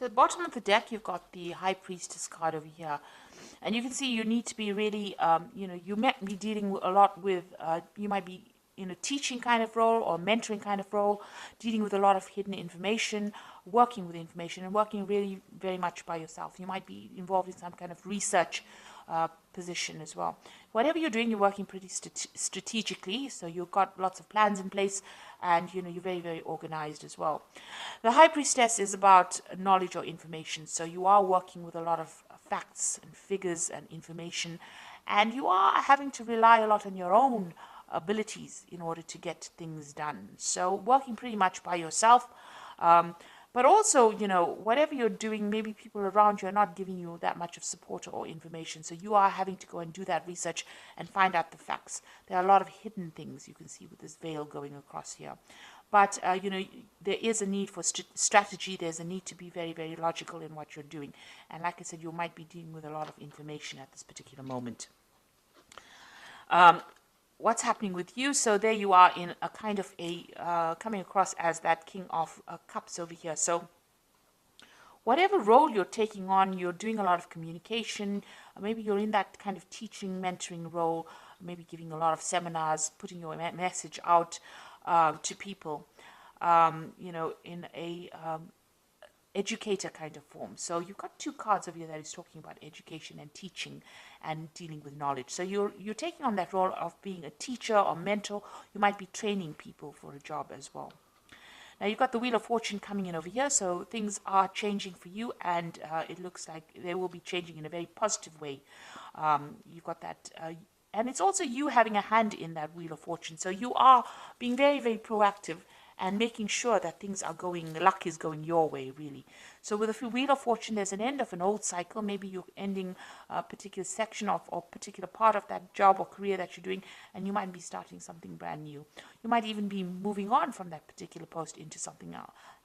So at the bottom of the deck, you've got the High Priestess card over here. And you can see you need to be really, you might be dealing a lot with, you might be in a teaching kind of role or mentoring kind of role, dealing with a lot of hidden information, working with information, and working really very much by yourself. You might be involved in some kind of research position as well. Whatever you're doing, you're working pretty strategically, so you've got lots of plans in place, and you're very, very organized as well. The High Priestess is about knowledge or information, so you are working with a lot of facts and figures and information, and you are having to rely a lot on your own abilities in order to get things done. So working pretty much by yourself. But also, whatever you're doing, maybe people around you are not giving you that much of support or information. So you are having to go and do that research and find out the facts. There are a lot of hidden things you can see with this veil going across here. But, there is a need for strategy. There's a need to be very, very logical in what you're doing. And like I said, you might be dealing with a lot of information at this particular moment. What's happening with you? So there you are in a kind of coming across as that King of Cups over here. So whatever role you're taking on, you're doing a lot of communication. Maybe you're in that kind of teaching, mentoring role, maybe giving a lot of seminars, putting your message out to people, in a educator kind of form. So you've got two cards over here that is talking about education and teaching and dealing with knowledge. So you're taking on that role of being a teacher or mentor. You might be training people for a job as well. Now you've got the Wheel of Fortune coming in over here, so things are changing for you, and it looks like they will be changing in a very positive way. You've got that, and it's also you having a hand in that Wheel of Fortune. So you are being very, very proactive and making sure that things are luck is going your way, really. So with the Wheel of Fortune, there's an end of an old cycle. Maybe you're ending a particular section of or particular part of that job or career that you're doing, and you might be starting something brand new. You might even be moving on from that particular post into something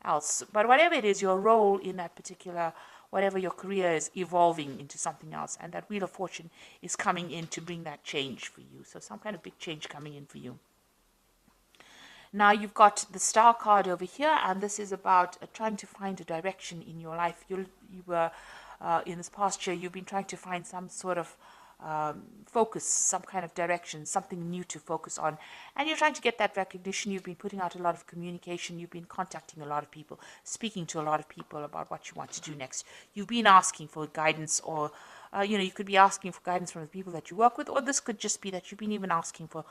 else. But whatever it is, your role in that particular, whatever your career is, evolving into something else, and that Wheel of Fortune is coming in to bring that change for you. So some kind of big change coming in for you. Now you've got the Star card over here, and this is about trying to find a direction in your life. You were in this past year, you've been trying to find some sort of focus, some kind of direction, something new to focus on, and you're trying to get that recognition. You've been putting out a lot of communication. You've been contacting a lot of people, speaking to a lot of people about what you want to do next. You've been asking for guidance, or you could be asking for guidance from the people that you work with, or this could just be that you've been even asking for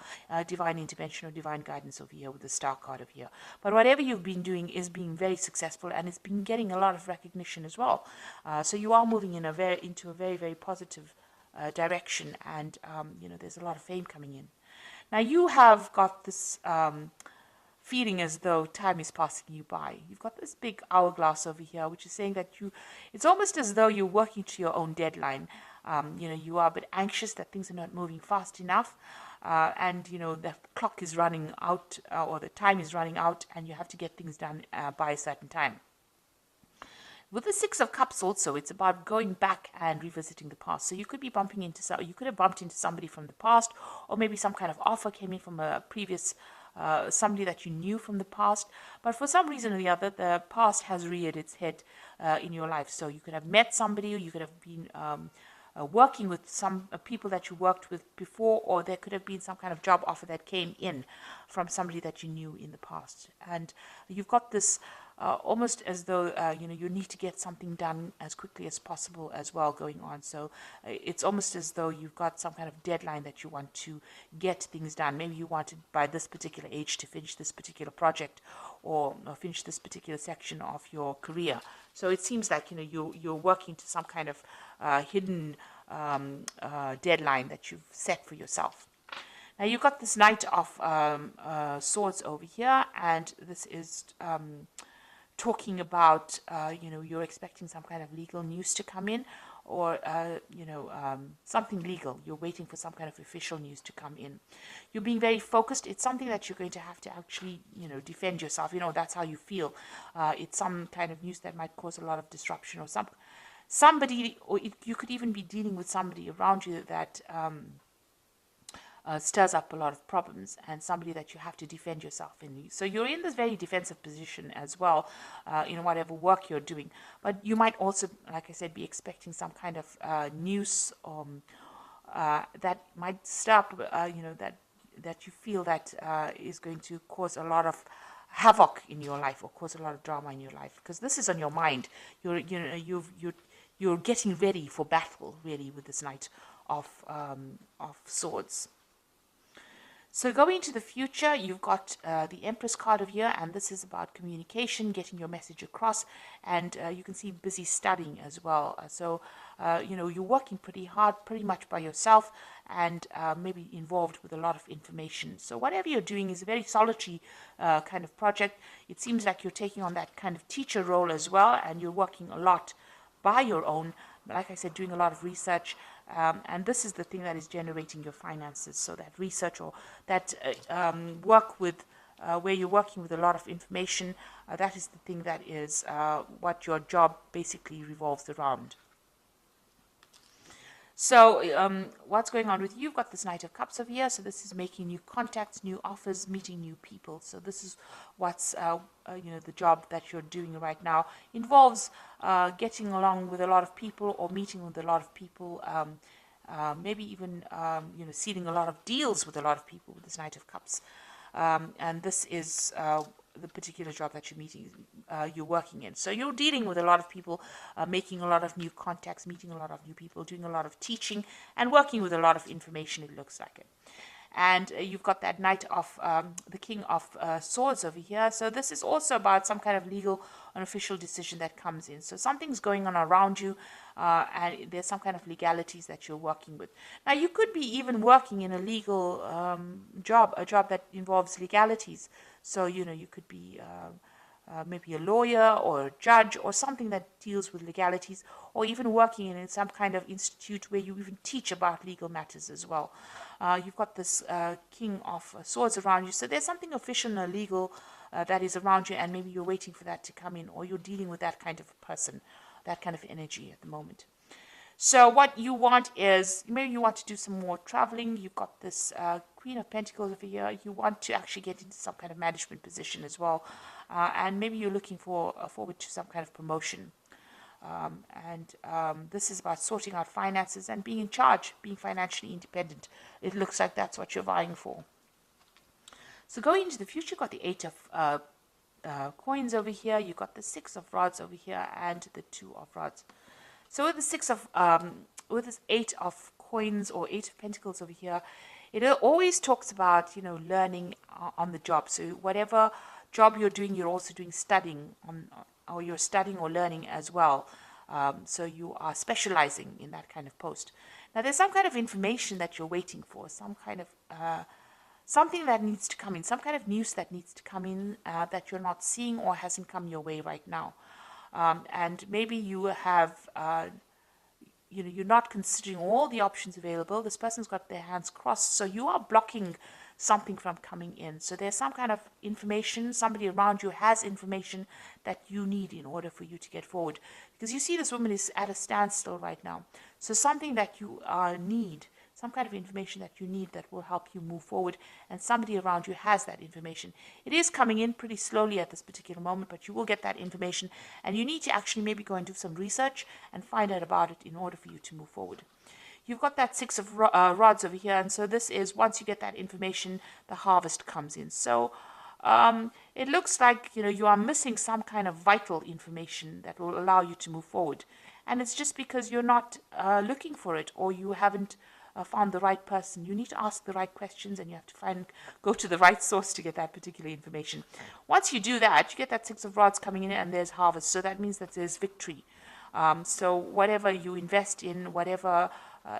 divine intervention or divine guidance over here with the Star card over here. But whatever you've been doing is being very successful, and it's been getting a lot of recognition as well. So you are moving into a very, very positive direction, and there's a lot of fame coming in. Now you have got this feeling as though time is passing you by. You've got this big hourglass over here, which is saying that it's almost as though you're working to your own deadline. You are a bit anxious that things are not moving fast enough, and the clock is running out, or the time is running out, and you have to get things done by a certain time. With the Six of Cups also, it's about going back and revisiting the past. So you could be you could have bumped into somebody from the past, or maybe some kind of offer came in from a previous somebody that you knew from the past, but for some reason or the other, the past has reared its head in your life. So you could have met somebody, or you could have been working with some people that you worked with before, or there could have been some kind of job offer that came in from somebody that you knew in the past. And you've got this almost as though you need to get something done as quickly as possible as well going on. So it's almost as though you've got some kind of deadline that you want to get things done. Maybe you wanted by this particular age to finish this particular project, or finish this particular section of your career. So it seems like you're working to some kind of hidden deadline that you've set for yourself. Now you've got this Knight of Swords over here, and this is talking about you're expecting some kind of legal news to come in, or something legal. You're waiting for some kind of official news to come in. You're being very focused. It's something that you're going to have to actually defend yourself. That's how you feel. It's some kind of news that might cause a lot of disruption, or somebody, or you could even be dealing with somebody around you that stirs up a lot of problems, and somebody that you have to defend yourself in. So you're in this very defensive position as well, in whatever work you're doing. But you might also, like I said, be expecting some kind of news that might stir up, that you feel that is going to cause a lot of havoc in your life or cause a lot of drama in your life, because this is on your mind. You're getting ready for battle, really, with this Knight of Swords. So going into the future, you've got the Empress card of here, and this is about communication, getting your message across, and you can see busy studying as well. So you're working pretty hard, pretty much by yourself, and maybe involved with a lot of information. So whatever you're doing is a very solitary kind of project. It seems like you're taking on that kind of teacher role as well, and you're working a lot by your own, like I said, doing a lot of research, and this is the thing that is generating your finances. So that research or that work with where you're working with a lot of information, that is the thing that is what your job basically revolves around. So what's going on with you? You've got this Knight of Cups over here. So this is making new contacts, new offers, meeting new people. So this is what's, the job that you're doing right now. Involves getting along with a lot of people or meeting with a lot of people. Maybe even, sealing a lot of deals with a lot of people with this Knight of Cups. And this is the particular job that you're working in. So you're dealing with a lot of people, making a lot of new contacts, meeting a lot of new people, doing a lot of teaching, and working with a lot of information, it looks like it. And you've got that Knight of the King of Swords over here. So this is also about some kind of legal and official decision that comes in. So something's going on around you, and there's some kind of legalities that you're working with. Now, you could be even working in a legal job, a job that involves legalities. So, you could be maybe a lawyer or a judge or something that deals with legalities, or even working in some kind of institute where you even teach about legal matters as well. You've got this King of Swords around you. So there's something official and legal that is around you, and maybe you're waiting for that to come in, or you're dealing with that kind of person, that kind of energy at the moment. So what you want is, maybe you want to do some more traveling. You've got this Queen of Pentacles over here. You want to actually get into some kind of management position as well. And maybe you're looking forward to some kind of promotion. This is about sorting out finances and being in charge, being financially independent. It looks like that's what you're vying for. So going into the future, you've got the Eight of Coins over here. You've got the Six of Rods over here and the Two of Rods. So with the with this Eight of Coins or Eight of Pentacles over here, it always talks about, learning on the job. So whatever job you're doing, you're also doing studying or you're studying or learning as well. So you are specializing in that kind of post. Now there's some kind of information that you're waiting for, some kind of something that needs to come in, some kind of news that needs to come in that you're not seeing or hasn't come your way right now. And maybe you have, you're not considering all the options available. This person's got their hands crossed, so you are blocking something from coming in. So there's some kind of information, somebody around you has information that you need in order for you to get forward. Because you see this woman is at a standstill right now. So something that you need, some kind of information that you need that will help you move forward, and somebody around you has that information. It is coming in pretty slowly at this particular moment, but you will get that information, and you need to actually maybe go and do some research and find out about it in order for you to move forward. You've got that Six of Rods over here, and so this is, once you get that information, the harvest comes in. So it looks like, you are missing some kind of vital information that will allow you to move forward. And it's just because you're not looking for it, or you haven't found the right person. You need to ask the right questions, and you have to go to the right source to get that particular information. Once you do that, you get that Six of Rods coming in, and there's harvest. So that means that there's victory. So whatever you invest in, whatever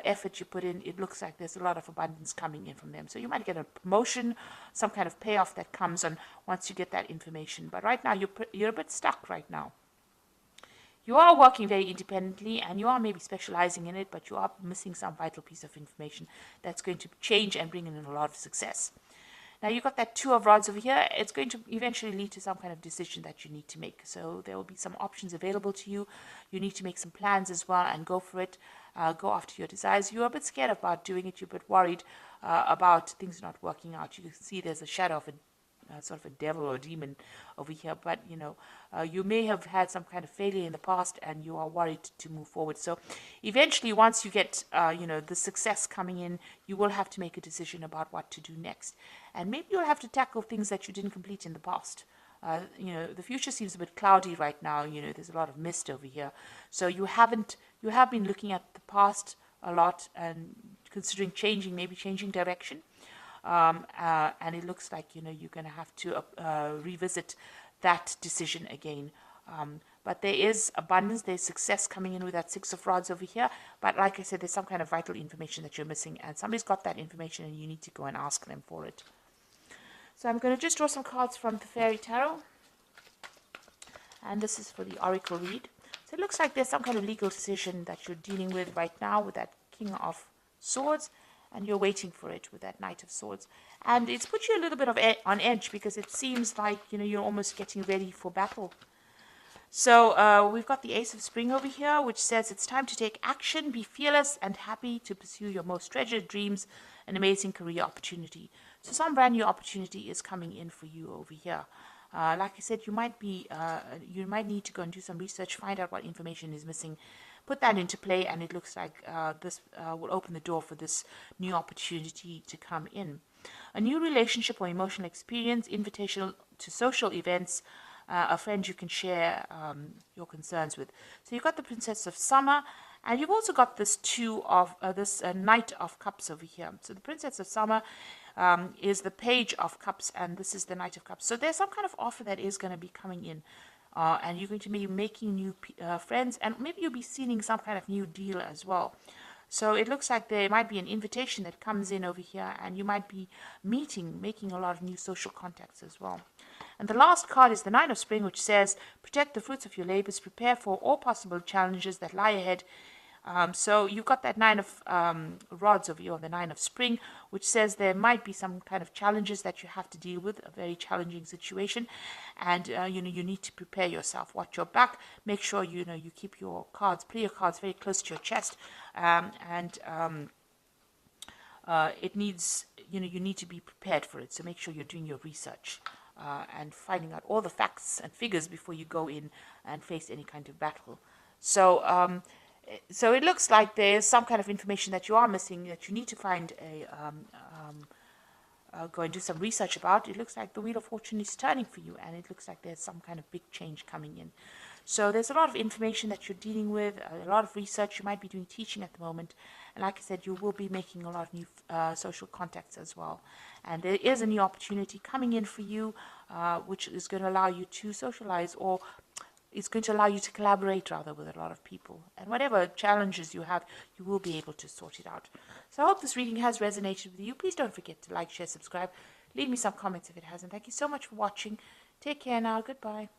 effort you put in, it looks like there's a lot of abundance coming in from them. So you might get a promotion, some kind of payoff that comes on once you get that information. But right now, you're a bit stuck right now. You are working very independently, and you are maybe specializing in it, but you are missing some vital piece of information that's going to change and bring in a lot of success. Now you've got that Two of Rods over here. It's going to eventually lead to some kind of decision that you need to make. So there will be some options available to you. You need to make some plans as well and go for it. go after your desires. You're a bit scared about doing it. You're a bit worried about things not working out. You can see there's a shadow of a sort of a devil or a demon over here, but you may have had some kind of failure in the past and you are worried to move forward. So eventually, once you get the success coming in, you will have to make a decision about what to do next, and maybe you'll have to tackle things that you didn't complete in the past. The future seems a bit cloudy right now. There's a lot of mist over here, so you have been looking at the past a lot and considering maybe changing direction. And it looks like you're going to have to revisit that decision again. But there is abundance, there's success coming in with that Six of Rods over here. But like I said, there's some kind of vital information that you're missing, and somebody's got that information, and you need to go and ask them for it. So I'm going to just draw some cards from the Fairy Tarot, and this is for the Oracle read. So it looks like there's some kind of legal decision that you're dealing with right now with that King of Swords, and you're waiting for it with that Knight of Swords. And it's put you a little bit on edge, because it seems like you're almost getting ready for battle. So we've got the Ace of Spring over here, which says it's time to take action, be fearless and happy to pursue your most treasured dreams, an amazing career opportunity. So some brand new opportunity is coming in for you over here. Like I said, you might need to go and do some research, find out what information is missing, put that into play, and it looks like this will open the door for this new opportunity to come in. A new relationship or emotional experience, invitation to social events, a friend you can share your concerns with. So you've got the Princess of Summer, and you've also got this Knight of Cups over here. So the Princess of Summer is the Page of Cups, and this is the Knight of Cups. So there's some kind of offer that is going to be coming in. And you're going to be making new friends, and maybe you'll be seeing some kind of new deal as well. So it looks like there might be an invitation that comes in over here, and you might be making a lot of new social contacts as well. And the last card is the Nine of Spring, which says, protect the fruits of your labors, prepare for all possible challenges that lie ahead. So you've got that Nine of Rods over here, or the Nine of Spring, which says there might be some kind of challenges that you have to deal with, a very challenging situation, and you need to prepare yourself. Watch your back. Make sure you keep your cards, play your cards very close to your chest, it needs you need to be prepared for it. So make sure you're doing your research and finding out all the facts and figures before you go in and face any kind of battle. So so it looks like there's some kind of information that you are missing, that you need to find go and do some research about. It looks like the Wheel of Fortune is turning for you, and it looks like there's some kind of big change coming in. So there's a lot of information that you're dealing with, a lot of research. You might be doing teaching at the moment, and like I said, you will be making a lot of new social contacts as well. And there is a new opportunity coming in for you, which is going to allow you to socialize, or it's going to allow you to collaborate rather with a lot of people. And whatever challenges you have, you will be able to sort it out. So I hope this reading has resonated with you. Please don't forget to like, share, subscribe. Leave me some comments if it hasn't. Thank you so much for watching. Take care now. Goodbye.